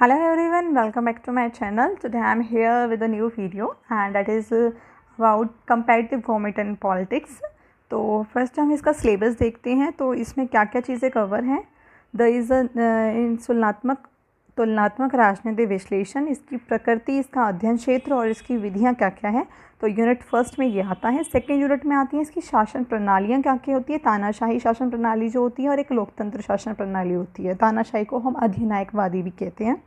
Hello everyone, welcome back to my channel. Today I am here with a new video and that is about comparative government and politics. तो first हम इसका syllabus देखते हैं तो इसमें क्या क्या चीज़ें कवर हैं। द इज़ तुलनात्मक राजनीतिक विश्लेषण, इसकी प्रकृति, इसका अध्ययन क्षेत्र और इसकी विधियाँ क्या क्या है। तो यूनिट फर्स्ट में ये आता है। सेकेंड यूनिट में आती है इसकी शासन प्रणालियाँ क्या क्या होती है। तानाशाही शासन प्रणाली जो होती है और एक लोकतंत्र शासन प्रणाली होती है। तानाशाही को हम अधिनायकवादी भी कहते हैं।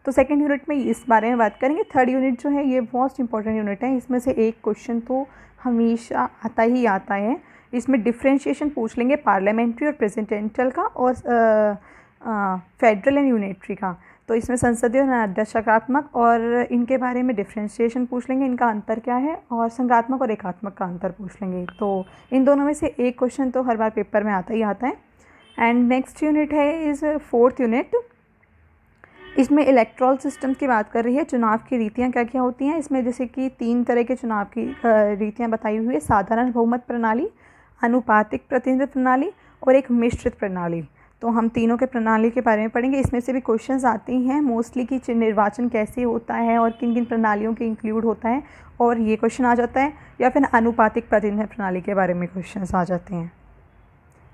तो सेकेंड यूनिट में इस बारे में बात करेंगे। थर्ड यूनिट जो है ये मोस्ट इंपॉर्टेंट यूनिट है। इसमें से एक क्वेश्चन तो हमेशा आता ही आता है। इसमें डिफ्रेंशिएशन पूछ लेंगे पार्लियामेंट्री और प्रेसिडेंशियल का और फेडरल एंड यूनिटरी का। तो इसमें संसदीय और अध्यक्षात्मक और इनके बारे में डिफ्रेंशिएशन पूछ लेंगे, इनका अंतर क्या है, और संघात्मक और एकात्मक का अंतर पूछ लेंगे। तो इन दोनों में से एक क्वेश्चन तो हर बार पेपर में आता ही आता है। एंड नेक्स्ट यूनिट है इज़ फोर्थ यूनिट। इसमें इलेक्ट्रल सिस्टम की बात कर रही है। चुनाव की रीतियाँ क्या क्या होती हैं इसमें, जैसे कि 3 तरह के चुनाव की रीतियाँ बताई हुई है। साधारण बहुमत प्रणाली, अनुपातिक प्रतिनिधित्व प्रणाली और एक मिश्रित प्रणाली। तो हम तीनों के प्रणाली के बारे में पढ़ेंगे। इसमें से भी क्वेश्चंस आते हैं मोस्टली कि निर्वाचन कैसे होता है और किन किन प्रणालियों के इंक्लूड होता है, और ये क्वेश्चन आ जाता है, या फिर अनुपातिक प्रतिनिधित्व प्रणाली के बारे में क्वेश्चंस आ जाते हैं।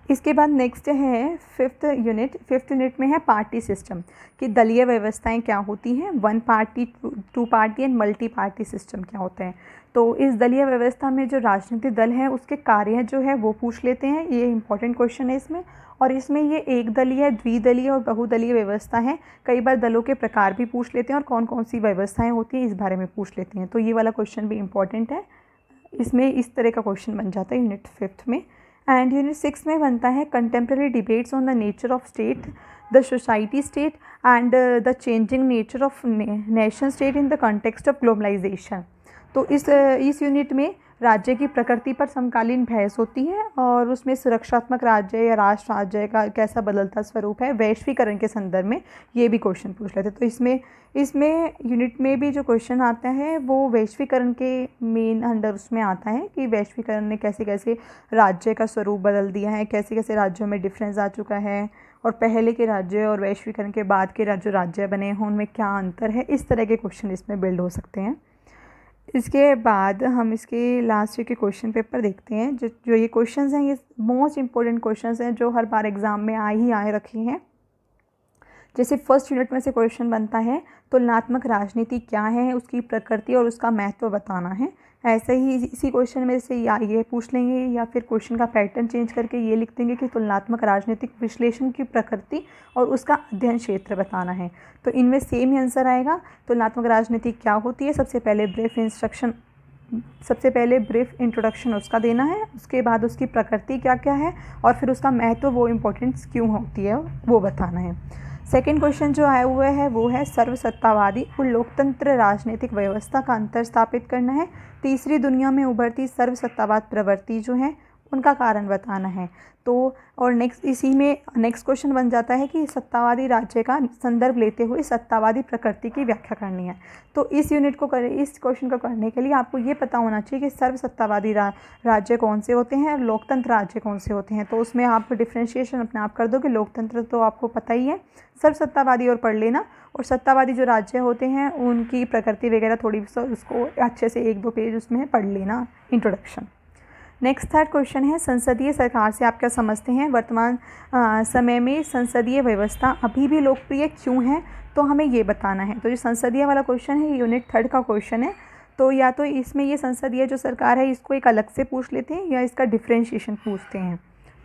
इसके बाद नेक्स्ट है फिफ्थ यूनिट में है पार्टी सिस्टम कि दलीय व्यवस्थाएं क्या होती हैं। 1 party, 2 party and multi party system क्या होते हैं। तो इस दलीय व्यवस्था में जो राजनीतिक दल है उसके कार्य जो है वो पूछ लेते हैं। ये इंपॉर्टेंट क्वेश्चन है इसमें। और इसमें ये एक दलीय, द्विदलीय और बहुदलीय व्यवस्था है। कई बार दलों के प्रकार भी पूछ लेते हैं और कौन कौन सी व्यवस्थाएँ होती हैं इस बारे में पूछ लेते हैं। तो ये वाला क्वेश्चन भी इम्पॉर्टेंट है। इसमें इस तरह का क्वेश्चन बन जाता है यूनिट 5 में। एंड यूनिट 6 में बनता है contemporary debates on the nature of state, the society state and the changing nature of nation state in the context of globalisation. तो इस यूनिट में राज्य की प्रकृति पर समकालीन बहस होती है और उसमें सुरक्षात्मक राज्य या राष्ट्र राज्य का कैसा बदलता स्वरूप है वैश्वीकरण के संदर्भ में, ये भी क्वेश्चन पूछ लेते हैं। तो इसमें यूनिट में भी जो क्वेश्चन आता है वो वैश्वीकरण के मेन अंडर उसमें आता है कि वैश्वीकरण ने कैसे कैसे राज्य का स्वरूप बदल दिया है, कैसे कैसे राज्यों में डिफरेंस आ चुका है, और पहले के राज्य और वैश्वीकरण के बाद के जो राज्य बने हैं उनमें क्या अंतर है। इस तरह के क्वेश्चन इसमें बिल्ड हो सकते हैं। इसके बाद हम इसके लास्ट ईयर के क्वेश्चन पेपर देखते हैं। जो ये क्वेश्चंस हैं ये मोस्ट इंपॉर्टेंट क्वेश्चंस हैं जो हर बार एग्ज़ाम में आए रखे हैं। जैसे फर्स्ट यूनिट में से क्वेश्चन बनता है तुलनात्मक राजनीति क्या है, उसकी प्रकृति और उसका महत्व बताना है। ऐसे ही इसी क्वेश्चन में से या ये पूछ लेंगे या फिर क्वेश्चन का पैटर्न चेंज करके ये लिख देंगे कि तुलनात्मक राजनीतिक विश्लेषण की प्रकृति और उसका अध्ययन क्षेत्र बताना है। तो इनमें सेम ही आंसर आएगा। तुलनात्मक राजनीति क्या होती है, सबसे पहले ब्रीफ इंट्रोडक्शन उसका देना है, उसके बाद उसकी प्रकृति क्या क्या है और फिर उसका महत्व, वो इम्पोर्टेंस क्यों होती है वो बताना है। सेकेंड क्वेश्चन जो आया हुआ है वो है सर्वसत्तावादी और लोकतंत्र राजनीतिक व्यवस्था का अंतर स्थापित करना है। तीसरी दुनिया में उभरती सर्वसत्तावाद प्रवृत्ति जो है उनका कारण बताना है। तो और इसी में नेक्स्ट क्वेश्चन बन जाता है कि सत्तावादी राज्य का संदर्भ लेते हुए सत्तावादी प्रकृति की व्याख्या करनी है। तो इस क्वेश्चन को करने के लिए आपको ये पता होना चाहिए कि सर्वसत्तावादी राज्य कौन से होते हैं और लोकतंत्र राज्य कौन से होते हैं। तो उसमें आप डिफ्रेंशिएशन अपने आप कर दो कि लोकतंत्र तो आपको पता ही है, सर्वसत्तावादी और पढ़ लेना, और सत्तावादी जो राज्य होते हैं उनकी प्रकृति वगैरह थोड़ी उसको अच्छे से 1-2 पेज उसमें पढ़ लेना, इंट्रोडक्शन। नेक्स्ट थर्ड क्वेश्चन है संसदीय सरकार से आप क्या समझते हैं। वर्तमान समय में संसदीय व्यवस्था अभी भी लोकप्रिय क्यों है, तो हमें ये बताना है। तो जो संसदीय वाला क्वेश्चन है ये यूनिट 3 का क्वेश्चन है। तो या तो इसमें ये संसदीय जो सरकार है इसको एक अलग से पूछ लेते हैं या इसका डिफ्रेंशिएशन पूछते हैं।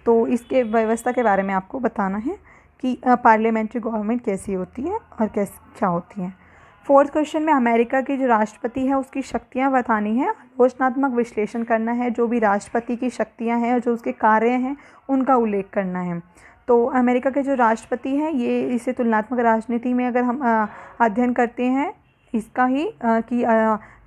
तो इसके व्यवस्था के बारे में आपको बताना है कि पार्लियामेंट्री गवर्नमेंट कैसी होती है और क्या होती है। फोर्थ क्वेश्चन में अमेरिका की जो राष्ट्रपति है उसकी शक्तियां बतानी है, आलोचनात्मक विश्लेषण करना है, जो भी राष्ट्रपति की शक्तियां हैं और जो उसके कार्य हैं उनका उल्लेख करना है। तो अमेरिका के जो राष्ट्रपति हैं ये इसे तुलनात्मक राजनीति में अगर हम अध्ययन करते हैं इसका ही कि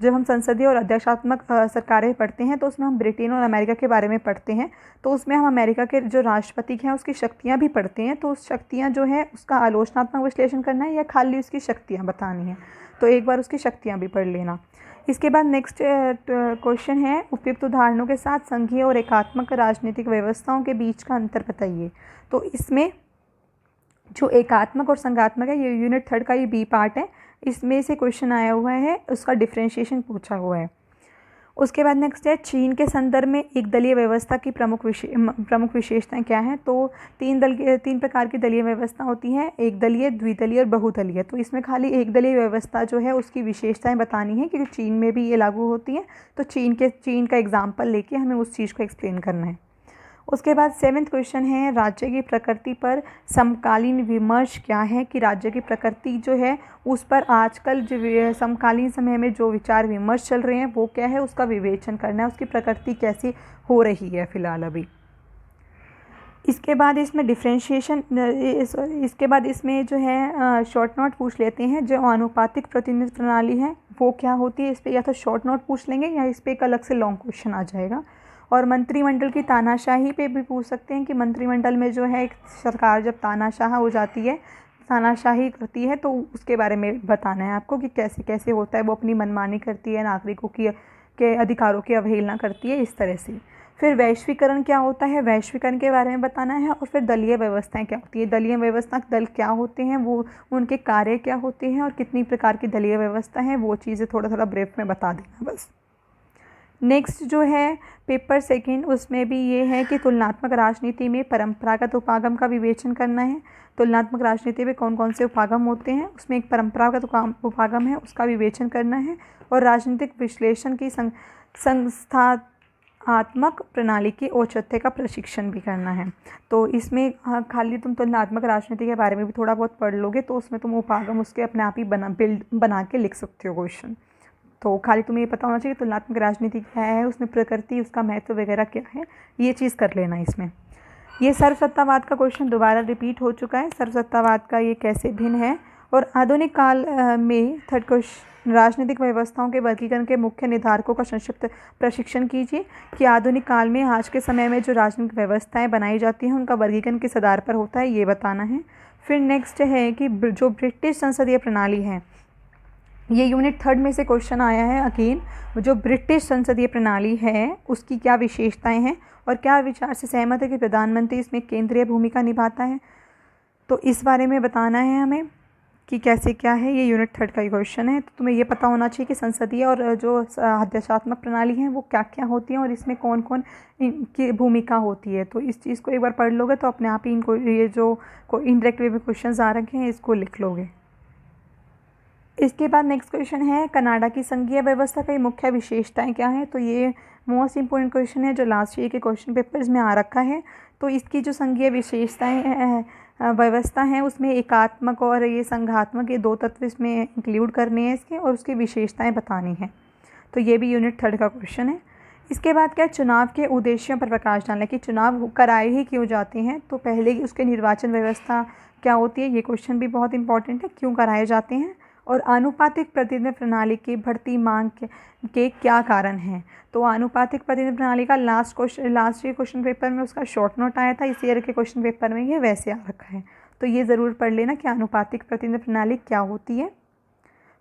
जब हम संसदीय और अध्यक्षात्मक सरकारें पढ़ते हैं तो उसमें हम ब्रिटेन और अमेरिका के बारे में पढ़ते हैं। तो उसमें हम अमेरिका के जो राष्ट्रपति हैं उसकी शक्तियां भी पढ़ते हैं। तो उस शक्तियां जो है उसका आलोचनात्मक विश्लेषण करना है या खाली उसकी शक्तियां बतानी है। तो एक बार उसकी शक्तियां भी पढ़ लेना। इसके बाद नेक्स्ट क्वेश्चन है उपयुक्त उदाहरणों के साथ संघीय और एकात्मक राजनीतिक व्यवस्थाओं के बीच का अंतर बताइए। तो इसमें जो एकात्मक और संघात्मक है, ये यूनिट थर्ड का ये बी पार्ट है, इसमें से क्वेश्चन आया हुआ है, उसका डिफरेंशिएशन पूछा हुआ है। उसके बाद नेक्स्ट है चीन के संदर्भ में एक दलीय व्यवस्था की प्रमुख विशेषताएं क्या हैं। तो तीन प्रकार की दलीय व्यवस्था होती हैं, एक दलीय, द्विदलीय और बहुदलीय। तो इसमें खाली एक दलीय व्यवस्था जो है उसकी विशेषताएं बतानी है, क्योंकि चीन में भी ये लागू होती है। तो चीन का एग्जाम्पल लेके हमें उस चीज़ को एक्सप्लेन करना है। उसके बाद 7th क्वेश्चन है राज्य की प्रकृति पर समकालीन विमर्श क्या है, कि राज्य की प्रकृति जो है उस पर आजकल जो समकालीन समय में जो विचार विमर्श चल रहे हैं वो क्या है, उसका विवेचन करना है, उसकी प्रकृति कैसी हो रही है फ़िलहाल अभी। इसके बाद इसमें डिफ्रेंशिएशन, इसके बाद इसमें जो है शॉर्ट नोट पूछ लेते हैं। जो आनुपातिक प्रतिनिधित्व प्रणाली है वो क्या होती है, इस पर या तो शॉर्ट नोट पूछ लेंगे या इस पर एक अलग से लॉन्ग क्वेश्चन आ जाएगा। और मंत्रिमंडल की तानाशाही पे भी पूछ सकते हैं कि मंत्रिमंडल में जो है एक सरकार जब तानाशाह हो जाती है, तानाशाही करती है, तो उसके बारे में बताना है आपको कि कैसे कैसे होता है, वो अपनी मनमानी करती है, नागरिकों के अधिकारों की अवहेलना करती है, इस तरह से। फिर वैश्वीकरण क्या होता है, वैश्वीकरण के बारे में बताना है। और फिर दलीय व्यवस्थाएं क्या होती है, दलीय व्यवस्था दल क्या होते हैं, वो उनके कार्य क्या होते हैं और कितनी प्रकार की दलीय व्यवस्था है, वो चीज़ें थोड़ा थोड़ा ब्रीफ में बता देना बस। नेक्स्ट जो है पेपर सेकंड, उसमें भी ये है कि तुलनात्मक राजनीति में परंपरागत उपागम का विवेचन करना है। तुलनात्मक राजनीति में कौन कौन से उपागम होते हैं, उसमें एक परंपरागत उपागम है, उसका विवेचन करना है। और राजनीतिक विश्लेषण की संस्थात्मक प्रणाली के औचित्य का प्रशिक्षण भी करना है। तो इसमें खाली तुम तुलनात्मक राजनीति के बारे में भी थोड़ा बहुत पढ़ लोगे तो उसमें तुम उपागम उसके अपने आप ही बना के लिख सकते हो क्वेश्चन। तो खाली तुम्हें ये पता होना चाहिए तुलनात्मक राजनीति क्या है, उसमें प्रकृति, उसका महत्व वगैरह क्या है, ये चीज़ कर लेना इसमें। ये सर्वसत्तावाद का क्वेश्चन दोबारा रिपीट हो चुका है, सर्वसत्तावाद का ये कैसे भिन्न है। और आधुनिक काल में थर्ड क्वेश्चन, राजनीतिक व्यवस्थाओं के वर्गीकरण के मुख्य निर्धारकों का संक्षिप्त प्रशिक्षण कीजिए, कि आधुनिक काल में आज के समय में जो राजनीतिक व्यवस्थाएं बनाई जाती हैं उनका वर्गीकरण किस आधार पर होता है, ये बताना है। फिर नेक्स्ट है कि जो ब्रिटिश संसदीय प्रणाली है, ये यूनिट थर्ड में से क्वेश्चन आया है अगेन। जो ब्रिटिश संसदीय प्रणाली है उसकी क्या विशेषताएं हैं और क्या विचार से सहमत है कि प्रधानमंत्री इसमें केंद्रीय भूमिका निभाता है, तो इस बारे में बताना है हमें कि कैसे क्या है। ये यूनिट थर्ड का ही क्वेश्चन है। तो तुम्हें ये पता होना चाहिए कि संसदीय और जो अध्यात्मात्मक प्रणाली है वो क्या क्या होती हैं और इसमें कौन कौन की भूमिका होती है। तो इस चीज़ को एक बार पढ़ लोगे तो अपने आप ही इनको ये जो इनडायरेक्ट वे में क्वेश्चन आ रखे हैं इसको लिख लोगे। इसके बाद नेक्स्ट क्वेश्चन है कनाडा की संघीय व्यवस्था की मुख्य विशेषताएं क्या हैं। तो ये मोस्ट इंपॉर्टेंट क्वेश्चन है जो लास्ट ईयर के क्वेश्चन पेपर्स में आ रखा है। तो इसकी जो संघीय विशेषताएं व्यवस्था है उसमें एकात्मक और ये संघात्मक, ये दो तत्व इसमें इंक्लूड करने हैं इसके, और उसकी विशेषताएं बतानी है। तो ये भी यूनिट थर्ड का क्वेश्चन है। इसके बाद क्या चुनाव के उद्देश्यों पर प्रकाश डालना है, कि चुनाव कराए ही क्यों जाते हैं। तो पहले ही उसके निर्वाचन व्यवस्था क्या होती है, ये क्वेश्चन भी बहुत इंपॉर्टेंट है, क्यों कराए जाते हैं। और आनुपातिक प्रतिनिधित्व प्रणाली की बढ़ती मांग के क्या कारण हैं। तो आनुपातिक प्रतिनिधित्व प्रणाली का लास्ट ईयर क्वेश्चन पेपर में उसका शॉर्ट नोट आया था, इस ईयर के क्वेश्चन पेपर में ये वैसे आ रखा है। तो ये ज़रूर पढ़ लेना कि आनुपातिक प्रतिनिधित्व प्रणाली क्या होती है,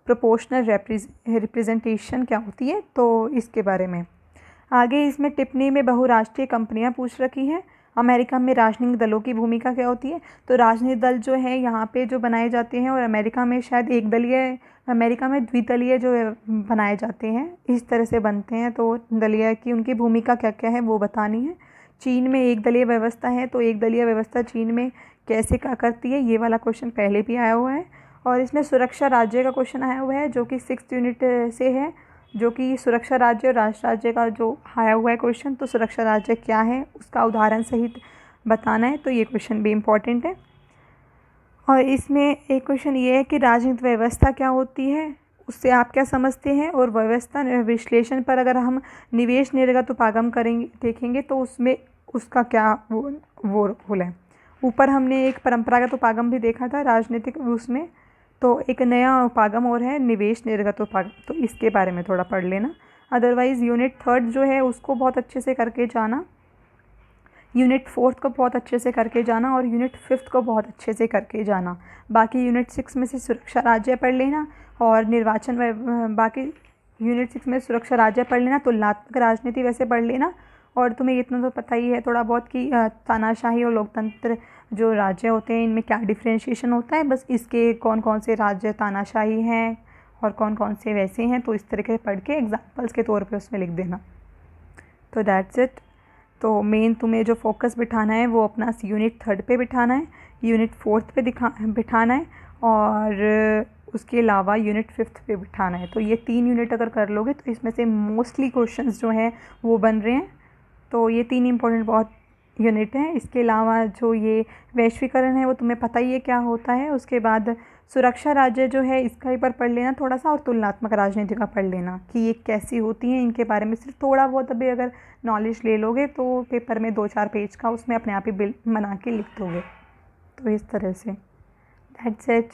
प्रोपोर्शनल रिप्रेजेंटेशन क्या होती है, तो इसके बारे में। आगे इसमें टिप्पणी में बहुराष्ट्रीय कंपनियां पूछ रखी हैं। अमेरिका में राजनीतिक दलों की भूमिका क्या होती है। तो राजनीतिक दल जो है यहाँ पे जो बनाए जाते हैं, और अमेरिका में शायद एक दलीय, अमेरिका में द्विदलीय जो बनाए जाते हैं, इस तरह से बनते हैं। तो दलीय की उनकी भूमिका क्या क्या है वो बतानी है। चीन में एक दलीय व्यवस्था है, तो एक दलीय व्यवस्था चीन में कैसे क्या करती है, ये वाला क्वेश्चन पहले भी आया हुआ है। और इसमें सुरक्षा राज्य का क्वेश्चन आया हुआ है जो कि 6th यूनिट से है, जो कि सुरक्षा राज्य और राष्ट्र राज्य का जो आया हुआ है क्वेश्चन। तो सुरक्षा राज्य क्या है उसका उदाहरण सहित बताना है, तो ये क्वेश्चन भी इम्पॉर्टेंट है। और इसमें एक क्वेश्चन ये है कि राजनीतिक व्यवस्था क्या होती है, उससे आप क्या समझते हैं। और व्यवस्था विश्लेषण पर अगर हम निवेश निर्गत उपागम करेंगे देखेंगे तो उसमें उसका क्या वो रोल है। ऊपर हमने एक परंपरागत उपागम भी देखा था राजनीतिक उसमें, तो एक नया उपागम और है निवेश निर्गत उपागम, तो इसके बारे में थोड़ा पढ़ लेना। अदरवाइज़ यूनिट थर्ड जो है उसको बहुत अच्छे से करके जाना, यूनिट फोर्थ को बहुत अच्छे से करके जाना, और यूनिट फिफ्थ को बहुत अच्छे से करके जाना। बाकी यूनिट 6 में से सुरक्षा राज्य पढ़ लेना, और निर्वाचन बाकी यूनिट 6 में सुरक्षा राज्य पढ़ लेना, तुलनात्मक राजनीति वैसे पढ़ लेना। और तुम्हें इतना तो पता ही है थोड़ा बहुत कि तानाशाही और लोकतंत्र जो राज्य होते हैं इनमें क्या डिफ्रेंशिएशन होता है, बस इसके कौन कौन से राज्य तानाशाही हैं और कौन कौन से वैसे हैं, तो इस तरीके से पढ़ के एग्जाम्पल्स के तौर पे उसमें लिख देना। तो दैट्स इट। तो मेन तुम्हें जो फोकस बिठाना है वो अपना यूनिट 3 पे बिठाना है, यूनिट 4 पे बिठाना है, और उसके अलावा यूनिट 5 पे बिठाना है। तो ये 3 यूनिट अगर कर लोगे तो इसमें से मोस्टली क्वेश्चंस जो हैं वो बन रहे हैं। तो ये 3 इंपॉर्टेंट बहुत यूनिट हैं। इसके अलावा जो ये वैश्वीकरण है वो तुम्हें पता ही है क्या होता है। उसके बाद सुरक्षा राज्य जो है इसका एक बार पढ़ लेना थोड़ा सा, और तुलनात्मक राजनीति का पढ़ लेना कि ये कैसी होती हैं, इनके बारे में सिर्फ थोड़ा बहुत अभी अगर नॉलेज ले लोगे तो पेपर में 2-4 पेज का उसमें अपने आप ही बिल बना के लिख दोगे। तो इस तरह से that's it.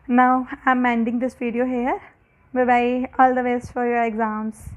Now I am ending this video here. Bye bye, all the best for your exams.